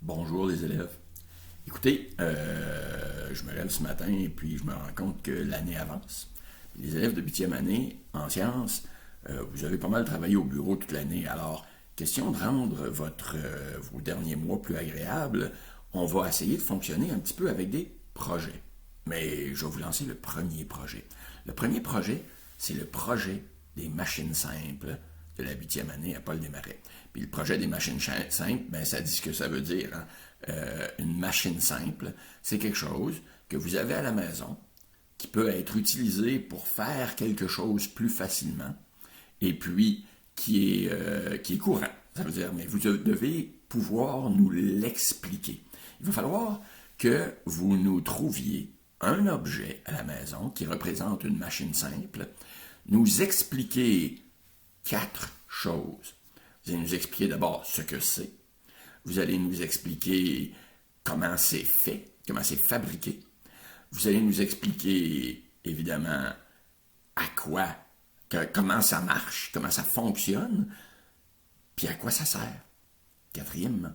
Bonjour les élèves. Écoutez, je me lève ce matin et puis je me rends compte que l'année avance. Les élèves de 8e année en sciences, vous avez pas mal travaillé au bureau toute l'année. Alors, question de rendre vos derniers mois plus agréables, on va essayer de fonctionner un petit peu avec des projets. Mais je vais vous lancer le premier projet. Le premier projet, c'est le projet des machines simples de la 8e année à Paul Desmarais. Puis le projet des machines simples, ben, ça dit ce que ça veut dire. Hein? Une machine simple, c'est quelque chose que vous avez à la maison qui peut être utilisé pour faire quelque chose plus facilement et puis qui est courant. Ça veut dire, mais vous devez pouvoir nous l'expliquer. Il va falloir que vous nous trouviez un objet à la maison qui représente une machine simple, nous expliquer 4 choses. Vous allez nous expliquer d'abord ce que c'est. Vous allez nous expliquer comment c'est fait, comment c'est fabriqué. Vous allez nous expliquer, évidemment, à quoi, comment ça marche, comment ça fonctionne, puis à quoi ça sert. Quatrièmement.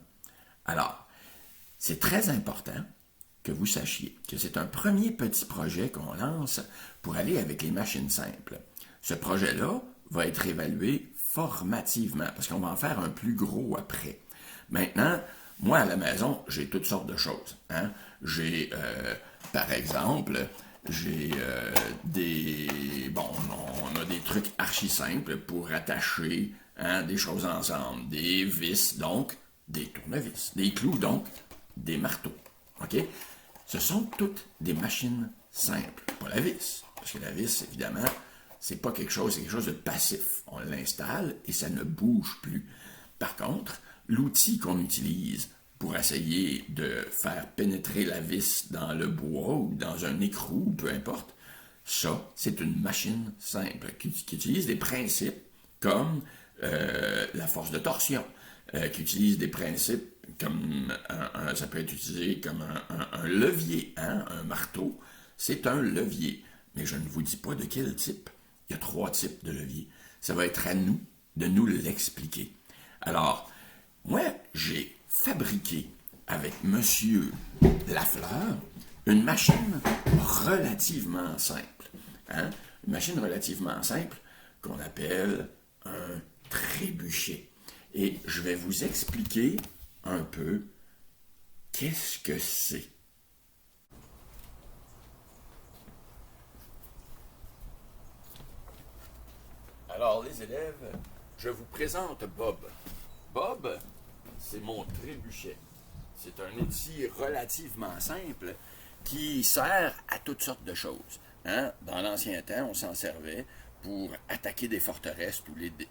Alors, c'est très important que vous sachiez que c'est un premier petit projet qu'on lance pour aller avec les machines simples. Ce projet-là va être évalué formativement, parce qu'on va en faire un plus gros après. Maintenant, moi, à la maison, j'ai toutes sortes de choses. Hein? J'ai, par exemple, j'ai on a des trucs archi simples pour attacher des choses ensemble. Des vis, donc, des tournevis. Des clous, donc, des marteaux. OK? Ce sont toutes des machines simples. Pas la vis. Parce que la vis, évidemment, c'est pas quelque chose, c'est quelque chose de passif. On l'installe et ça ne bouge plus. Par contre, l'outil qu'on utilise pour essayer de faire pénétrer la vis dans le bois ou dans un écrou, peu importe, ça, c'est une machine simple qui utilise des principes comme la force de torsion, qui utilise des principes comme ça peut être utilisé comme un levier, hein? Un marteau, c'est un levier. Mais je ne vous dis pas de quel type. Il y a 3 types de leviers. Ça va être à nous de nous l'expliquer. Alors, moi, j'ai fabriqué avec Monsieur Lafleur une machine relativement simple. Hein? Une machine relativement simple qu'on appelle un trébuchet. Et je vais vous expliquer un peu qu'est-ce que c'est. Alors, les élèves, je vous présente Bob. Bob, c'est mon trébuchet. C'est un outil relativement simple qui sert à toutes sortes de choses. Hein? Dans l'ancien temps, on s'en servait pour attaquer des forteresses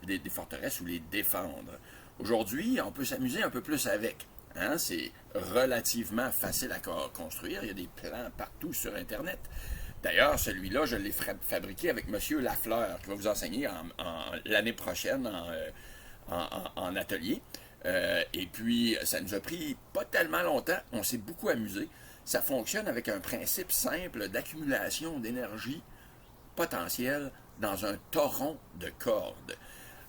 des forteresses ou les défendre. Aujourd'hui, on peut s'amuser un peu plus avec. Hein? C'est relativement facile à construire. Il y a des plans partout sur Internet. D'ailleurs, celui-là, je l'ai fabriqué avec M. Lafleur, qui va vous enseigner l'année prochaine en atelier. Et puis, ça nous a pris pas tellement longtemps. On s'est beaucoup amusé. Ça fonctionne avec un principe simple d'accumulation d'énergie potentielle dans un torrent de cordes.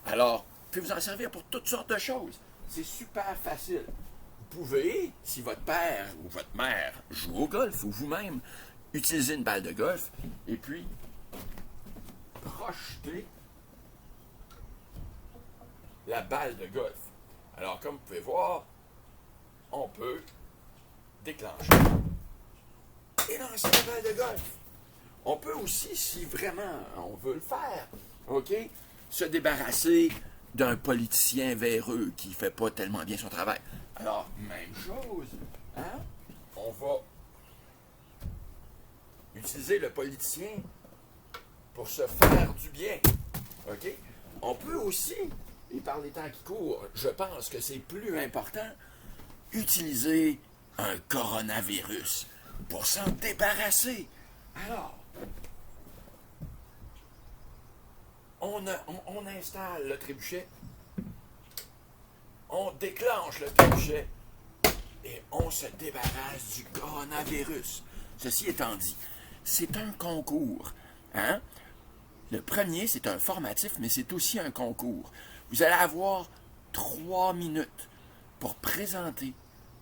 Alors, vous pouvez vous en servir pour toutes sortes de choses. C'est super facile. Vous pouvez, si votre père ou votre mère joue au golf ou vous-même, utiliser une balle de golf et puis projeter la balle de golf. Alors, comme vous pouvez voir, on peut déclencher et lancer la balle de golf. On peut aussi, si vraiment on veut le faire, OK, se débarrasser d'un politicien véreux qui ne fait pas tellement bien son travail. Alors, même chose, hein? On va utiliser le politicien pour se faire du bien. OK? On peut aussi, et par les temps qui courent, je pense que c'est plus important, utiliser un coronavirus pour s'en débarrasser. Alors, on installe le trébuchet, on déclenche le trébuchet et on se débarrasse du coronavirus. Ceci étant dit, c'est un concours. Hein? Le premier, c'est un formatif, mais c'est aussi un concours. Vous allez avoir 3 minutes pour présenter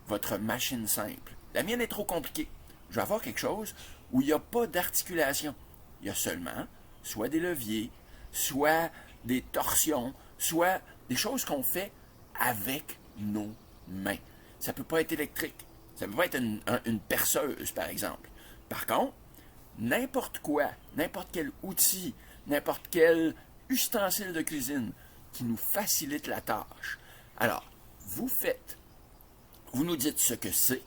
votre machine simple. La mienne est trop compliquée. Je vais avoir quelque chose où il n'y a pas d'articulation. Il y a seulement soit des leviers, soit des torsions, soit des choses qu'on fait avec nos mains. Ça ne peut pas être électrique. Ça ne peut pas être une perceuse, par exemple. Par contre, n'importe quoi, n'importe quel outil, n'importe quel ustensile de cuisine qui nous facilite la tâche. Alors, vous faites, vous nous dites ce que c'est,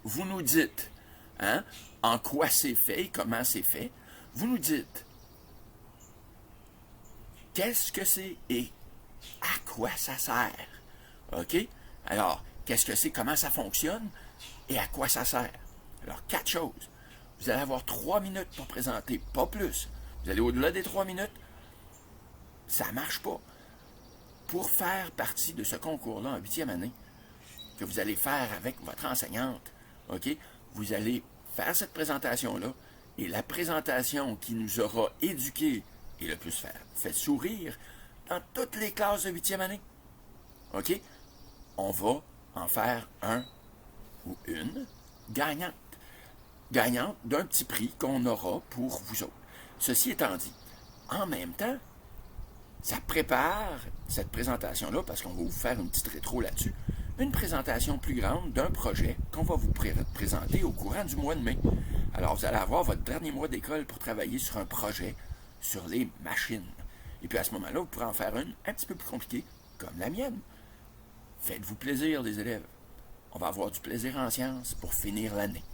vous nous dites en quoi c'est fait, comment c'est fait, vous nous dites qu'est-ce que c'est et à quoi ça sert. OK? Alors, qu'est-ce que c'est, comment ça fonctionne et à quoi ça sert. Alors, 4 choses. Vous allez avoir 3 minutes pour présenter, pas plus. Vous allez au-delà des 3 minutes, ça ne marche pas. Pour faire partie de ce concours-là en 8e année, que vous allez faire avec votre enseignante, OK? Vous allez faire cette présentation-là, et la présentation qui nous aura éduqués et le plus fait sourire dans toutes les classes de 8e année. OK? On va en faire un ou une gagnante. Gagnante d'un petit prix qu'on aura pour vous autres. Ceci étant dit, en même temps, ça prépare cette présentation-là, parce qu'on va vous faire une petite rétro là-dessus, une présentation plus grande d'un projet qu'on va vous présenter au courant du mois de mai. Alors, vous allez avoir votre dernier mois d'école pour travailler sur un projet sur les machines. Et puis à ce moment-là, vous pourrez en faire une un petit peu plus compliquée, comme la mienne. Faites-vous plaisir, les élèves. On va avoir du plaisir en sciences pour finir l'année.